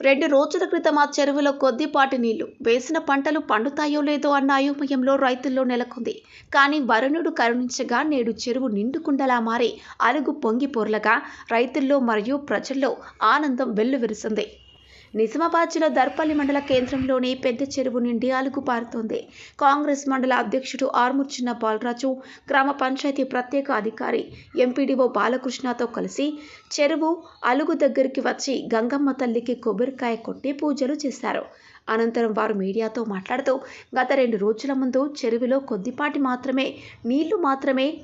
2 రోజుల క్రితం ఆ చెరువులో కొద్దిపాటి నీళ్లు వేసిన పంటలు పండుతాయో లేదో అన్న అయోమయంలో రైతుల్లో నెలకొంది. కానీ వరుణుడు కరుణించగా నేడు చెరువు నిండుకుండలా మారి అలుగు పొంగి పొర్లగా రైతుల్లో మరియు ప్రజల్లో ఆనందం వెల్లువిరిసింది. నిజామాబాద్ జిల్లా దర్పల్లి మండల కేంద్రంలోని పెద్ద చెరువు నిండి అలుగు పారుతోంది. కాంగ్రెస్ మండల అధ్యక్షుడు ఆర్మూర్ చిన్న బాలరాజు, గ్రామ పంచాయతీ ప్రత్యేక అధికారి ఎంపీడీఓ బాలకృష్ణతో కలిసి చెరువు అలుగు దగ్గరికి వచ్చి గంగమ్మ తల్లికి కొబ్బరికాయ కొట్టి పూజలు చేశారు. అనంతరం వారు మీడియాతో మాట్లాడుతూ గత 2 రోజుల ముందు చెరువులో కొద్దిపాటి మాత్రమే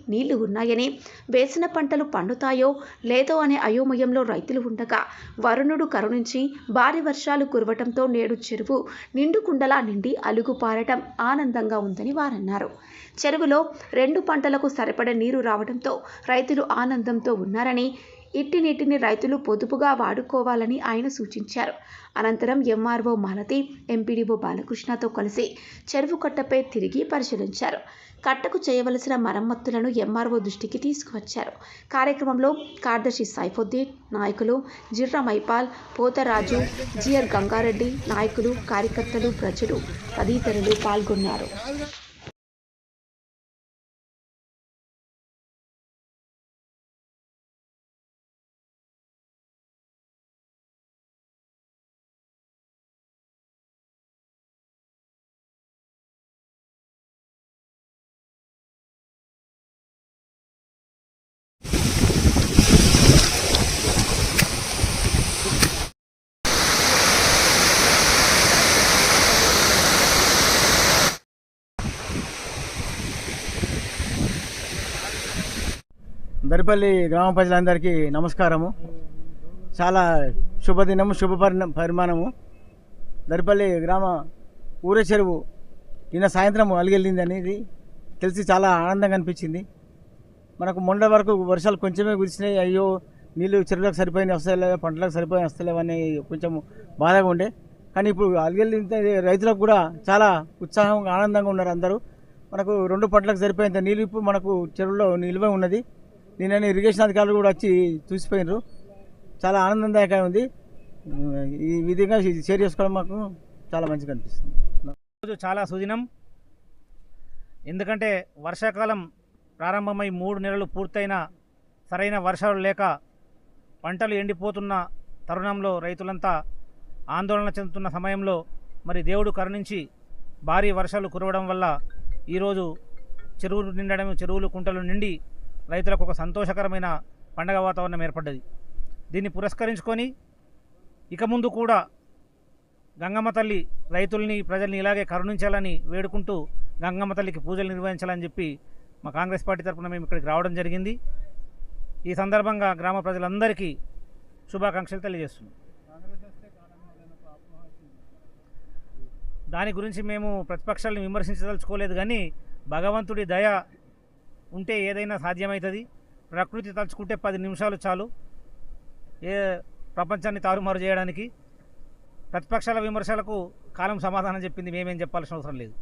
నీళ్లు ఉన్నాయని, వేసిన పంటలు పండుతాయో లేదో అనే అయోమయంలో రైతులు ఉండగా వరుణుడు కరుణించి భారీ వర్షాలు కురవటంతో నేడు చెరువు నిండుకుండలా నిండి అలుగు పారటం ఆనందంగా ఉందని వారన్నారు. చెరువులో 2 పంటలకు సరిపడ నీరు రావడంతో రైతులు ఆనందంతో ఉన్నారని, ఇట్టి నీటిని రైతులు పొదుపుగా వాడుకోవాలని ఆయన సూచించారు. అనంతరం ఎంఆర్ఓ మాలతి, ఎంపీడీఓ బాలకృష్ణతో కలిసి చెరువు కట్టపై తిరిగి పరిశీలించారు. కట్టకు చేయవలసిన మరమ్మతులను ఎంఆర్ఓ దృష్టికి తీసుకువచ్చారు. కార్యక్రమంలో కార్యదర్శి సైఫుద్దీన్, నాయకులు జిర్రా మైపాల్, పోతరాజు, జిఆర్ గంగారెడ్డి, నాయకులు, కార్యకర్తలు, ప్రజలు తదితరులు పాల్గొన్నారు. దర్పల్లి గ్రామ ప్రజలందరికీ నమస్కారము. చాలా శుభదినము, పరిమాణము. దర్పల్లి గ్రామ ఊరే చెరువు నిన్న సాయంత్రం అలిగెళ్ళింది అనేది తెలిసి చాలా ఆనందంగా అనిపించింది. మనకు మొండ వరకు వర్షాలు కొంచెమే కురిసినాయి. అయ్యో నీళ్ళు చెరువులకు సరిపోయినాయి వస్తలేవు, పంటలకు సరిపోయి వస్తలేవు అని కొంచెం బాధగా ఉండే. కానీ ఇప్పుడు అలిగెళ్ళిన రైతులకు కూడా చాలా ఉత్సాహంగా ఆనందంగా ఉన్నారు అందరూ. మనకు 2 పంటలకు సరిపోయేంత నీళ్ళు ఇప్పుడు మనకు చెరువులో నిల్వ ఉన్నది. నిన్న ఇరిగేషన్ అధికారులు కూడా వచ్చి చూసిపోయినారు. చాలా ఆనందదాయకంగా ఉంది. ఈ విధంగా షేర్ చేసుకోవడం మాకు చాలా మంచిగా అనిపిస్తుంది. రోజు చాలా సుదినం. ఎందుకంటే వర్షాకాలం ప్రారంభమై 3 నెలలు పూర్తయినా సరైన వర్షాలు లేక పంటలు ఎండిపోతున్న తరుణంలో రైతులంతా ఆందోళన చెందుతున్న సమయంలో మరి దేవుడు కరుణించి భారీ వర్షాలు కురవడం వల్ల ఈరోజు చెరువులు నిండడం, చెరువులు కుంటలు నిండి రైతులకు ఒక సంతోషకరమైన పండగ వాతావరణం ఏర్పడ్డది. దీన్ని పురస్కరించుకొని ఇక ముందు కూడా గంగమ్మ తల్లి రైతుల్ని, ప్రజల్ని ఇలాగే కరుణించాలని వేడుకుంటూ గంగమ్మ తల్లికి పూజలు నిర్వహించాలని చెప్పి మా కాంగ్రెస్ పార్టీ తరఫున మేము ఇక్కడికి రావడం జరిగింది. ఈ సందర్భంగా గ్రామ ప్రజలందరికీ శుభాకాంక్షలు తెలియజేస్తున్నాం. దాని గురించి మేము ప్రతిపక్షాలను విమర్శించదలుచుకోలేదు, కానీ భగవంతుడి దయ ఉంటే ఏదైనా సాధ్యమవుతుంది. ప్రకృతి తలుచుకుంటే 10 నిమిషాలు చాలు ఏ ప్రపంచాన్ని తారుమారు చేయడానికి. ప్రతిపక్షాల విమర్శలకు కాలం సమాధానం చెప్పింది, మేమేం చెప్పాల్సిన అవసరం లేదు.